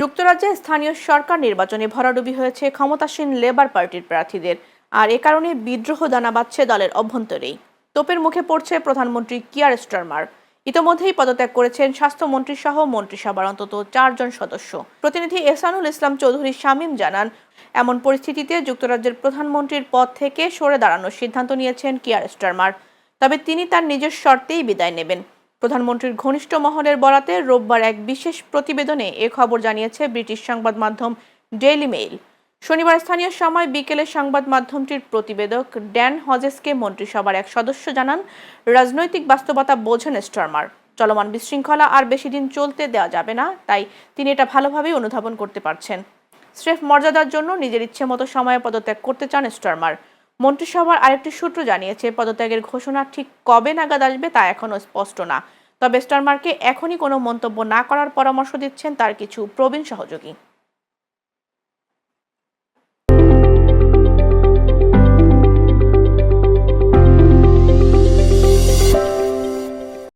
যুক্তরাজ্যে স্থানীয় সরকার নির্বাচনে ভরাডুবি হয়েছে ক্ষমতাসীন লেবার পার্টির প্রার্থীদের। আর এ কারণে বিদ্রোহ দানা বাঁধছে দলের অভ্যন্তরেই। তোপের মুখে পড়ছে প্রধানমন্ত্রী কিয়ার স্টারমার। ইতোমধ্যেই পদত্যাগ করেছেন স্বাস্থ্যমন্ত্রী সহ মন্ত্রিসভার অন্তত 4 জন সদস্য। প্রতিনিধি এহসানুল ইসলাম চৌধুরী শামীম জানান, এমন পরিস্থিতিতে যুক্তরাজ্যের প্রধানমন্ত্রীর পদ থেকে সরে দাঁড়ানোর সিদ্ধান্ত নিয়েছেন কিয়ার স্টারমার। তবে তিনি তার নিজের শর্তেই বিদায় নেবেন। প্রধানমন্ত্রীর ঘনিষ্ঠ মহলের বরাতে রোববার এক বিশেষ প্রতিবেদনে এ খবর জানিয়েছে ব্রিটিশ সংবাদ মাধ্যম ডেইলি মেইল। শনিবার স্থানীয় সময় বিকেলে সংবাদ মাধ্যমটির প্রতিবেদক ড্যান হজেসকে মন্ত্রিসভার এক সদস্য জানান, রাজনৈতিক বাস্তবতা বোঝেন স্টারমার। চলমান বিশৃঙ্খলা আর বেশি দিন চলতে দেওয়া যাবে না, তাই তিনি এটা ভালোভাবেই অনুধাবন করতে পারছেন। স্রেফ মর্যাদার জন্য নিজের ইচ্ছে মতো সময়ে পদত্যাগ করতে চান স্টারমার। মন্ত্রিসভার আরেকটি সূত্র জানিয়েছে, পদত্যাগের ঘোষণা ঠিক কবে নাগাদ আসবে তা এখনও স্পষ্ট না। তবে স্টারমারকে এখনই কোনো মন্তব্য না করার পরামর্শ দিচ্ছেন তার কিছু প্রবীণ সহযোগী।